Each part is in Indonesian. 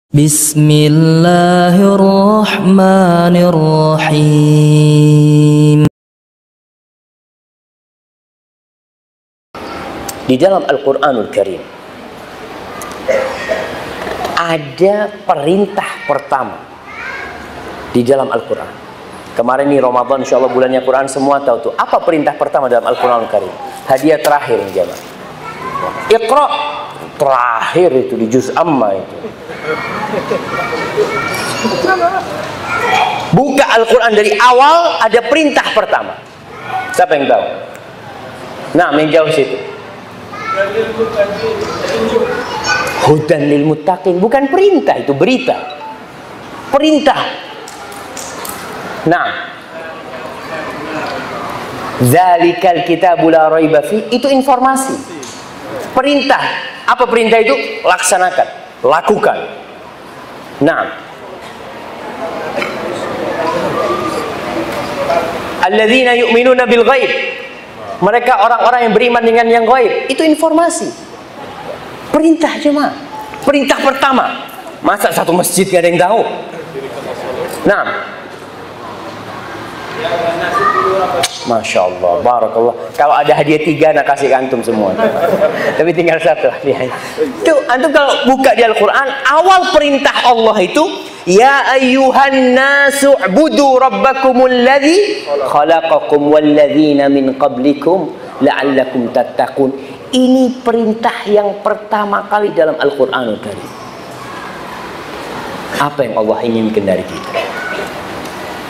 Bismillahirrahmanirrahim. Di dalam Al-Quranul Karim ada perintah pertama di dalam Al-Quran. Kemarin nih Ramadan, insya Allah bulannya Quran, semua tahu tuh apa perintah pertama dalam Al-Quranul Karim. Hadiah terakhir nih jemaah. Iqra, terakhir itu di juz amma itu. Buka Al-Quran dari awal, ada perintah pertama. Siapa yang tahu? Nah, yang jauh situ. Hudan lil muttaqin, bukan perintah, itu berita. Perintah. Nah, zalikal kitabu la raiba fi, itu informasi. Perintah. Apa perintah itu? Laksanakan, lakukan. Nah, alladzina yu'minuna bil ghaib, mereka orang-orang yang beriman dengan yang gaib. Itu informasi. Perintah cuma. Perintah pertama. Masa satu masjid gak ada yang tahu? Nah, Masya Allah, barakallah. Kalau ada hadiah 3, nak kasih antum semua. Tapi tinggal 1 hadiahnya. Tuh, antum kalau buka di Al-Quran, awal perintah Allah itu, ya ayyuhan nasu ubudu rabbakumul ladzi khalaqakum walladzina min qablikum la'allakum tattaqun. Ini perintah yang pertama kali dalam Al-Quranul Karim. Apa yang Allah inginkan dari kita?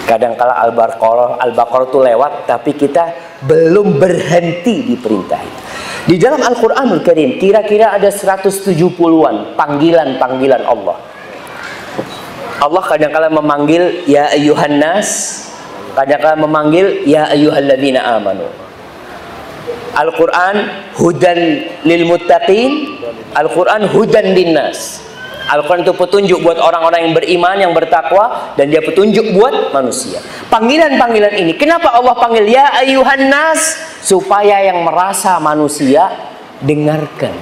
Kadangkala Al-Baqarah itu lewat, tapi kita belum berhenti di perintah itu. Di dalam Al-Quranul Karim, kira-kira ada 170-an panggilan-panggilan Allah. Allah kadangkala memanggil ya ayyuhan nas, kadangkala memanggil ya ayyuhalladzina amanu. Al-Quran hudan lil muttaqin, Al-Quran hudan linnas. Al-Quran itu petunjuk buat orang-orang yang beriman, yang bertakwa, dan dia petunjuk buat manusia. Panggilan-panggilan ini, kenapa Allah panggil ya ayyuhan nas? Supaya yang merasa manusia dengarkan.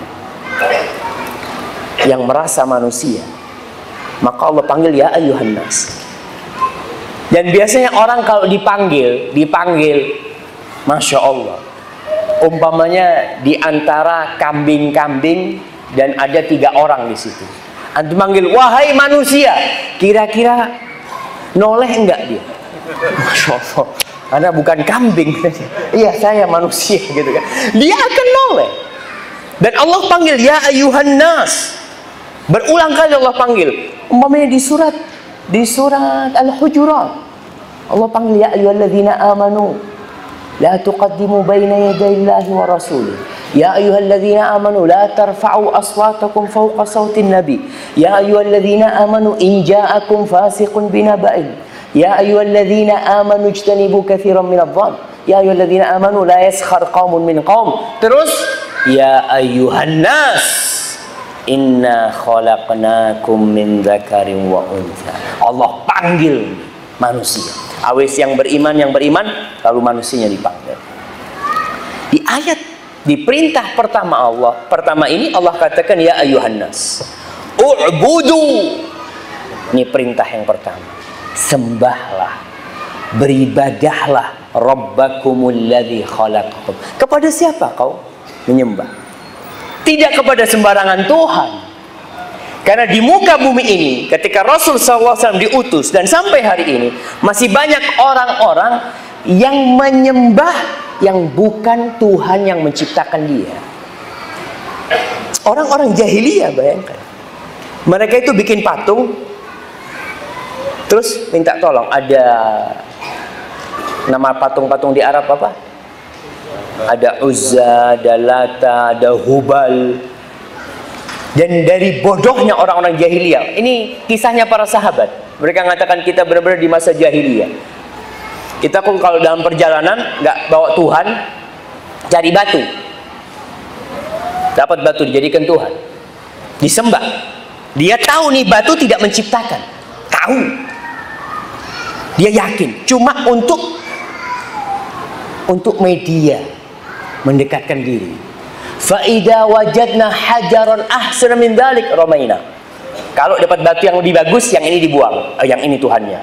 Yang merasa manusia, maka Allah panggil ya ayyuhan nas. Dan biasanya orang kalau dipanggil, Masya Allah, umpamanya di antara kambing-kambing dan ada 3 orang di situ. Antum manggil, wahai manusia, kira-kira noleh enggak dia? Masya Allah, karena bukan kambing. Iya, saya manusia gitu kan. Dia akan noleh. Dan Allah panggil ya ayyuhan nas. Berulang kali Allah panggil. Umpamanya di surat Al-Hujurat, Allah panggil ya ayyuhalladzina amanu la tuqaddimu baina yadayillahi wa rasulih. Ya ayyuhalladzina amanu la tarfa'u aswatakum fawqa sautin nabi. Ya ayyuhalladzina amanu in ja'akum fasiqun binaba'in. Ya ayyuhalladzina amanu ijtanibu katsiran minadh-dhann. Ya ayyuhalladzina amanu la yaskhar qaumun min qaum. Terus ya ayyuhan nas inna khalaqnakum min dzakarin wa untha. Allah panggil manusia. Awes yang beriman, lalu manusianya dipanggil. Di ayat, di perintah pertama Allah, pertama ini Allah katakan ya ayyuhan nas u'budu. Ini perintah yang pertama. Sembahlah, beribadahlah rabbakumul ladzi khalaqakum. Kepada siapa kau menyembah? Tidak kepada sembarangan Tuhan. Karena di muka bumi ini, ketika Rasul SAW diutus dan sampai hari ini, masih banyak orang-orang yang menyembah yang bukan Tuhan yang menciptakan dia. Orang-orang jahiliyah, bayangkan. Mereka itu bikin patung, terus minta tolong. Ada nama patung-patung di Arab apa? Ada Uzza, ada Lata, ada Hubal. Dan dari bodohnya orang-orang jahiliyah, ini kisahnya para sahabat. Mereka mengatakan kita benar-benar di masa jahiliyah. Kita pun kalau dalam perjalanan nggak bawa Tuhan, cari batu, dapat batu dijadikan Tuhan, disembah. Dia tahu nih batu tidak menciptakan, tahu. Dia yakin, cuma untuk media, mendekatkan diri. Fa idza wajadna hajaran ahsana min dzalik ramaina. Kalau dapat batu yang lebih bagus, yang ini dibuang. Yang ini Tuhannya.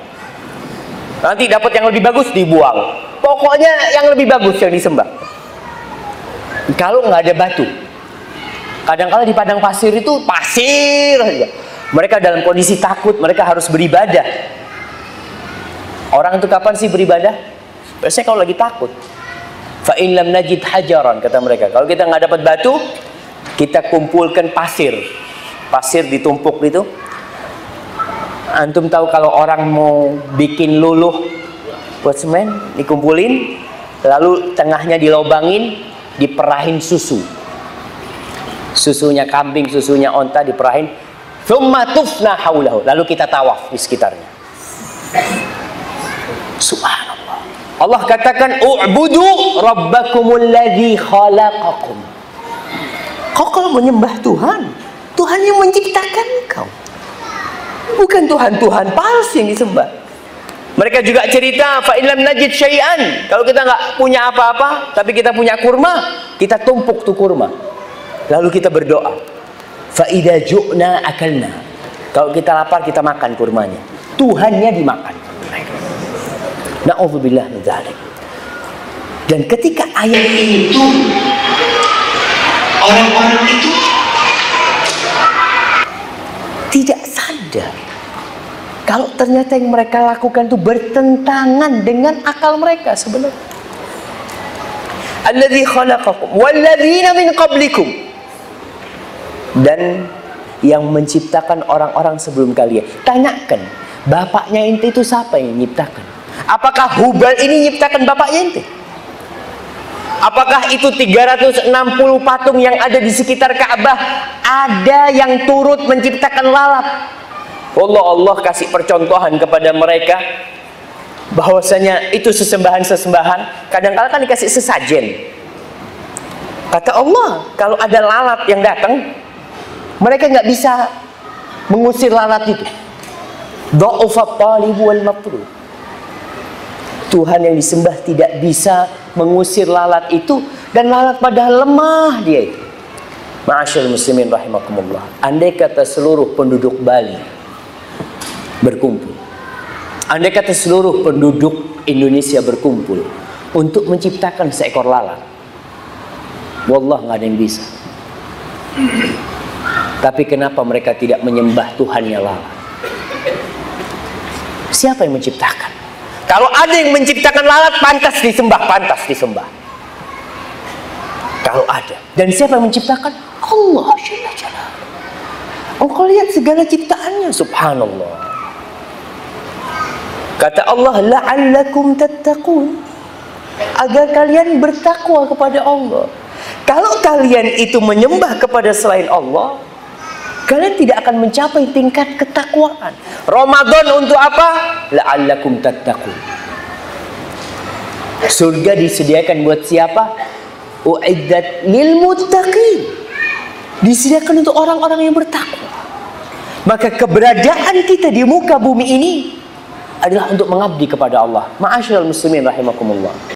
Nanti dapat yang lebih bagus, dibuang. Pokoknya yang lebih bagus yang disembah. Kalau nggak ada batu, kadang-kala di padang pasir itu pasir saja. Mereka dalam kondisi takut, mereka harus beribadah. Orang itu kapan sih beribadah? Biasanya kalau lagi takut. Fa in lam najid hajaran, kata mereka. Kalau kita nggak dapat batu, kita kumpulkan pasir. Pasir ditumpuk gitu. Antum tahu kalau orang mau bikin luluh buat semen, dikumpulin, lalu tengahnya dilobangin, diperahin susu. Susunya kambing, susunya onta diperahin. Tsumma tufna haulahu. Lalu kita tawaf di sekitarnya. Subhanallah. Allah katakan, "U'budu rabbakumul ladzi khalaqakum." Kau kalau menyembah Tuhan, Tuhan yang menciptakan kau. Bukan Tuhan-Tuhan palsu yang disembah. Mereka juga cerita, fa in lam najid syai'an. Kalau kita nggak punya apa-apa, tapi kita punya kurma, kita tumpuk tuh kurma. Lalu kita berdoa. Fa idza ju'na akalna. Kalau kita lapar, kita makan kurmanya. Tuhannya dimakan. Na'udzubillah min dzalik. Dan ketika ayat ini turun, orang-orang itu tidak sadar kalau ternyata yang mereka lakukan itu bertentangan dengan akal mereka sebenarnya. Alladzi khalaqakum walladzina min qablikum, dan yang menciptakan orang-orang sebelum kalian. Tanyakan, bapaknya ente itu siapa yang menciptakan? Apakah Hubal ini menciptakan bapaknya ente? Apakah itu 360 patung yang ada di sekitar Ka'bah ada yang turut menciptakan lalat? Allah kasih percontohan kepada mereka bahwasanya itu sesembahan-sesembahan. Kadang-kadang kan dikasih sesajen. Kata Allah, kalau ada lalat yang datang, mereka nggak bisa mengusir lalat itu. Dha'ufat talib wal matlub. Tuhan yang disembah tidak bisa mengusir lalat itu, dan lalat padahal lemah dia itu. Ma'asyil muslimin rahimakumullah. Andai kata seluruh penduduk Bali berkumpul, andai kata seluruh penduduk Indonesia berkumpul untuk menciptakan seekor lalat, wallah nggak ada yang bisa. Tapi kenapa mereka tidak menyembah Tuhannya lalat? Siapa yang menciptakan? Kalau ada yang menciptakan lalat, pantas disembah, pantas disembah. Kalau ada. Dan siapa yang menciptakan? Allah Jalla Jalla. Engkau lihat segala ciptaannya, subhanallah. Kata Allah, la'allakum tattaqun, agar kalian bertakwa kepada Allah. Kalau kalian itu menyembah kepada selain Allah, kalian tidak akan mencapai tingkat ketakwaan. Ramadan untuk apa? La'allakum tattaqun. Surga disediakan buat siapa? U'iddat lil muttaqin. Disediakan untuk orang-orang yang bertakwa. Maka keberadaan kita di muka bumi ini adalah untuk mengabdi kepada Allah. Ma'asyiral muslimin rahimakumullah.